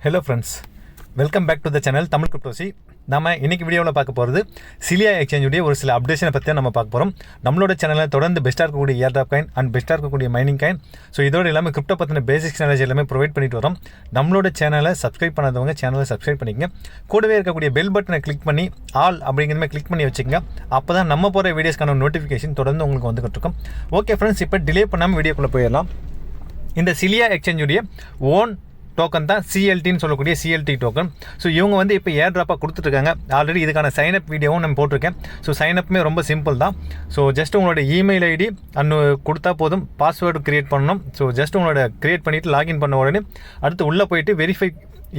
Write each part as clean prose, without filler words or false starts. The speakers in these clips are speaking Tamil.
Hello friends, welcome back to the channel Tamil கிரிப்டோசி. நம்ம இன்றைக்கி வீடியோவில் பார்க்க போகிறது சிலியா எக்ஸ்சேஞ்சுடைய ஒரு சில அப்டேஷனை பற்றி நம்ம பார்க்க போகிறோம். நம்மளோட சேனலில் தொடர்ந்து பெஸ்ட்டாக இருக்கக்கூடிய ஏர்ட்ராப் காயின் அண்ட் பெஸ்ட்டாக இருக்கக்கூடிய மைனிங் காயின், ஸோ இதோடு எல்லாமே கிரிப்டோ பற்றின பேசிக்ஸ் நாலேஜ் எல்லாமே ப்ரொவைட் பண்ணிட்டு வரோம். நம்மளோட சேனலை சப்ஸ்கிரைப் பண்ணாதவங்க சேனலை சப்ஸ்கிரைப் பண்ணிக்கங்க. கூடவே இருக்கக்கூடிய பெல் பட்டனை கிளிக் பண்ணி ஆல் அப்படிங்கிற மாதிரி கிளிக் பண்ணி வச்சுக்கோங்க. அப்போ தான் நம்ம போகிற வீடியோஸ்க்கான நோட்டிஃபிகேஷன் தொடர்ந்து உங்களுக்கு வந்துகிட்டு இருக்கும். ஓகே ஃப்ரெண்ட்ஸ், இப்போ டிலே பண்ணாமல் வீடியோக்குள்ளே போயிடலாம். இந்த சிலியா எக்ஸ்சேஞ்சுடைய ஓன் டோக்கன் தான் சிஎல்டின்னு சொல்லக்கூடிய சிஎல்டி டோக்கன். ஸோ இவங்க வந்து இப்போ ஏர் ட்ராப்பாக கொடுத்துட்ருக்காங்க. ஆல்ரெடி இதுக்கான சைனப் வீடியோவும் நம்ம போட்டிருக்கேன். ஸோ சைனப்புமே ரொம்ப சிம்பிள் தான். ஸோ ஜஸ்ட் உங்களோட இமெயில் ஐடி அன்னு கொடுத்தா போதும், பாஸ்வேர்டு க்ரியேட் பண்ணணும். ஸோ ஜஸ்ட் உங்களோட க்ரியேட் பண்ணிவிட்டு லாகின் பண்ண உடனே அடுத்து உள்ளே போயிட்டு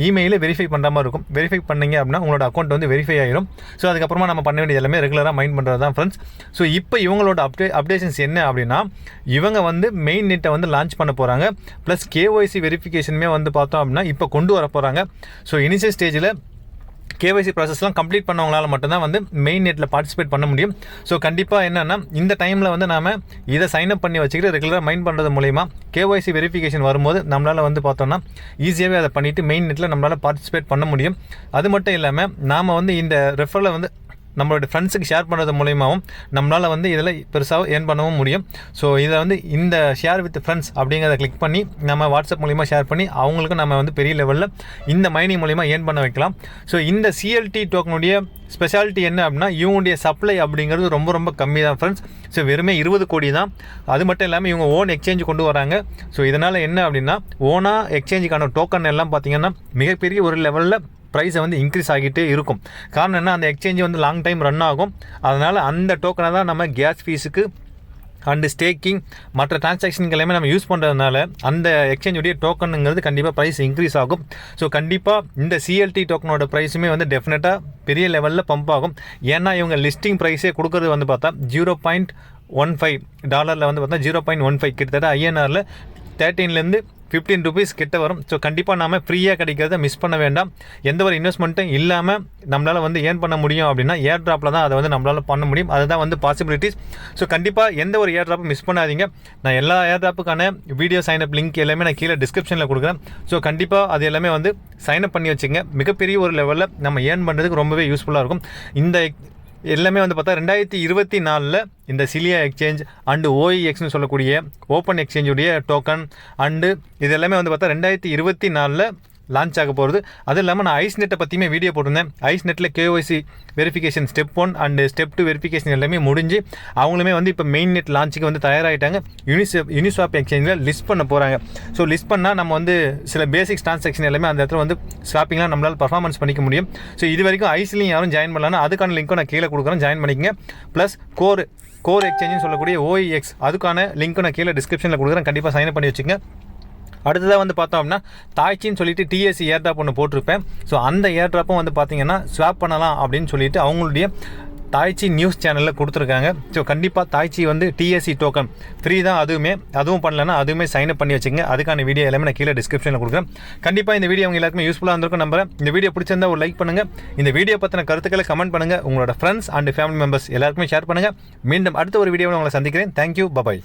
இமெயிலில் வெரிஃபை பண்ணுற மாதிரி இருக்கும். வெரிஃபை பண்ணிங்க அப்படின்னா உங்களோட அக்கௌண்ட் வந்து வெரிஃபை ஆகிடும். ஸோ அதுக்கப்புறமா நம்ம பண்ண வேண்டியது எல்லாமே ரெகுலராக மைண்ட் பண்ணுறது தான் ஃப்ரெண்ட்ஸ். ஸோ இப்போ இவங்களோட அப்டேஷன்ஸ் என்ன அப்படின்னா, இவங்க வந்து மெயின் நெட்டை வந்து லான்ச் பண்ண போகிறாங்க. ப்ளஸ் கேஒய்சி வெரிஃபிகேஷனுமே வந்து பார்த்தோம் அப்படின்னா இப்போ கொண்டு வர போகிறாங்க. ஸோ இனிஷியல் ஸ்டேஜில் கேஒய்சி ப்ராசஸ்லாம் கம்ப்ளீட் பண்ணவங்களால மட்டும்தான் வந்து மெயின் நெட்டில் பார்ட்டிசிபேட் பண்ண முடியும். ஸோ கண்டிப்பாக என்னென்னா இந்த டைமில் வந்து நாம் இதை சைன்அப் பண்ணி வச்சுக்கிட்டு ரெகுலராக மைண்ட் பண்ணுறது மூலிமா கேஒய்சி வெரிஃபிகேஷன் வரும்போது நம்மளால் வந்து பார்த்தோம்னா ஈஸியாகவே அதை பண்ணிவிட்டு மெயின் நெட்டில் நம்மளால் பார்ட்டிசிபேட் பண்ண முடியும். அது மட்டும் இல்லாமல் நாம் வந்து இந்த ரெஃபரில் வந்து நம்மளோட ஃப்ரெண்ட்ஸுக்கு ஷேர் பண்ணுறது மூலியமாகவும் நம்மளால் வந்து இதில் பெருசாக ஏர்ன் பண்ணவும் முடியும். ஸோ இதை வந்து இந்த ஷேர் வித் ஃப்ரெண்ட்ஸ் அப்படிங்கிறத கிளிக் பண்ணி நம்ம வாட்ஸ்அப் மூலிமா ஷேர் பண்ணி அவங்களுக்கும் நம்ம வந்து பெரிய லெவலில் இந்த மைனிங் மூலிமா ஏர்ன் பண்ண வைக்கலாம். ஸோ இந்த சிஎல்டி டோக்கனுடைய ஸ்பெஷாலிட்டி என்ன அப்படின்னா, இவங்களுடைய சப்ளை அப்படிங்கிறது ரொம்ப ரொம்ப கம்மி தான் ஃப்ரெண்ட்ஸ். ஸோ வெறுமே 20 கோடி தான். அது மட்டும் இல்லாமல் இவங்க ஓன் எக்ஸ்சேஞ்ச் கொண்டு வராங்க. ஸோ இதனால் என்ன அப்படின்னா, ஓனாக எக்ஸ்சேஞ்சுக்கான டோக்கன் எல்லாம் பார்த்திங்கன்னா மிகப்பெரிய ஒரு லெவலில் ப்ரைஸை வந்து இன்க்ரீஸ் ஆகிட்டே இருக்கும். காரணம் என்ன, அந்த எக்ஸ்சேஞ்சு வந்து லாங் டைம் ரன் ஆகும். அதனால் அந்த டோக்கனை தான் நம்ம கேஸ் ஃபீஸுக்கு அண்டு ஸ்டேக்கிங் மற்ற டிரான்சாக்ஷனுக்கு எல்லாமே நம்ம யூஸ் பண்ணுறதுனால அந்த எக்ஸ்சேஞ்சுடைய டோக்கனுங்கிறது கண்டிப்பாக ப்ரைஸ் இன்க்ரீஸ் ஆகும். ஸோ கண்டிப்பாக இந்த சிஎல்டி டோக்கனோட ப்ரைஸுமே வந்து டெஃபினட்டாக பெரிய லெவலில் பம்ப் ஆகும். ஏன்னா இவங்க லிஸ்டிங் ப்ரைஸே கொடுக்குறது வந்து பார்த்தா $0.15 வந்து பார்த்தா 0.15 கிட்டத்தட்ட ஐஎன்ஆரில் 13லேருந்து 15 ருபீஸ் கிட்ட வரும். ஸோ கண்டிப்பாக நாம் ஃப்ரீயாக கிடைக்கிறத மிஸ் பண்ண வேண்டாம். எந்த ஒரு இன்வெஸ்ட்மெண்ட்டும் இல்லாமல் நம்மளால் வந்து ஏர்ன் பண்ண முடியும் அப்படின்னா ஏர் ட்ராப்பில் தான் அதை வந்து நம்மளால் பண்ண முடியும். அதுதான் வந்து பாசிபிலிட்டிஸ். ஸோ கண்டிப்பாக எந்த ஒரு ஏர் ட்ராப்பும் மிஸ் பண்ணாதீங்க. நான் எல்லா ஏர் ட்ராப்புக்கான வீடியோ சைனப் லிங்க் எல்லாமே நான் கீழே டிஸ்கிரிப்ஷனில் கொடுக்குறேன். ஸோ கண்டிப்பாக அது எல்லாமே வந்து சைனப் பண்ணி வச்சுங்க. மிகப்பெரிய ஒரு லெவலில் நம்ம ஏர்ன் பண்ணுறதுக்கு ரொம்பவே யூஸ்ஃபுல்லாக இருக்கும். இந்த எல்லாமே வந்து பார்த்தா 2024 இந்த சிலியா எக்ஸ்சேஞ்ச் அண்டு ஓஇஎக்ஸ்னு சொல்லக்கூடிய ஓப்பன் எக்ஸ்சேஞ்சுடைய டோக்கன் அண்டு இது எல்லாமே வந்து பார்த்தா 2024 லான்ச் ஆக போகிறது. அதுவும் இல்லாமல் நான் ஐஸ் நெட்டை பற்றியுமே வீடியோ போட்டிருந்தேன். ஐஸ் நெட்டில் KYC verification step 1 and step 2 verification எல்லாமே முடிஞ்சு அவங்களுமே வந்து இப்போ மெயின் நெட் லான்ச்சுக்கு வந்து தயாராகிட்டாங்க. யூனிஸ்வாப் எக்ஸ்சேஞ்சில் லிஸ்ட் பண்ண போகிறாங்க. ஸோ லிஸ்ட் பண்ணால் நம்ம வந்து சில பேசிக்ஸ் ட்ரான்சாக்ஷன் எல்லாமே அந்த இடத்துல வந்து ஸ்வாப்பிங்லாம் நம்மளால் பர்ஃபார்மன்ஸ் பண்ணிக்க முடியும். ஸோ இது வரைக்கும் ஐஸ்லையும் யாரும் ஜாயின் பண்ணலாம்னா அதுக்கான லிங்க்கும் நான் கீழே கொடுக்குறேன், ஜாயின் பண்ணிக்கங்க. ப்ளஸ் கோர் எக்ஸ்சேஞ்சுன்னு சொல்லக்கூடிய ஓஇஎக்ஸ் அதுக்கான லிங்க்கும் நான் கீழே டிஸ்கிரிப்ஷனில் கொடுக்குறேன். கண்டிப்பாக சைன் பண்ணி வச்சுங்க. அடுத்ததாக வந்து பார்த்தோம் அப்படின்னா தாய்ச்சின்னு சொல்லிட்டு டிஎஸ்சி ஏர் ட்ராப் ஒன்று போட்டிருப்பேன். ஸோ அந்த ஏர் ட்ராப்பும் வந்து பார்த்தீங்கன்னா ஸ்வாப் பண்ணலாம் அப்படின்னு சொல்லிட்டு அவங்களுடைய தாய்ச்சி நியூஸ் சேனலில் கொடுத்துருக்காங்க. ஸோ கண்டிப்பாக தாய்ச்சி வந்து டிஎஸ்சி டோக்கன் ஃப்ரீ தான். அதுவும் பண்ணலன்னா அதுவுமே சைன்அப் பண்ணி வச்சுங்க. அதுக்கான வீடியோ எல்லாமே நான் கீழே டிஸ்கிரிப்ஷனில் கொடுக்குறேன். கண்டிப்பாக இந்த வீடியோ அவங்க எல்லாருக்குமே யூஸ்ஃபுல்லாக இருந்திருக்கும் நம்புறேன். இந்த வீடியோ பிடிச்சிருந்தா ஒரு லைக் பண்ணுங்கள். இந்த வீடியோ பற்றின கருத்துக்களை கமெண்ட் பண்ணுங்கள். உங்களோட ஃப்ரெண்ட்ஸ் அண்ட் ஃபேமிலி மெம்பர்ஸ் எல்லாருக்குமே ஷேர் பண்ணுங்கள். மீண்டும் அடுத்த ஒரு வீடியோவில் உங்களை சந்திக்கிறேன். Thank you, bye bye.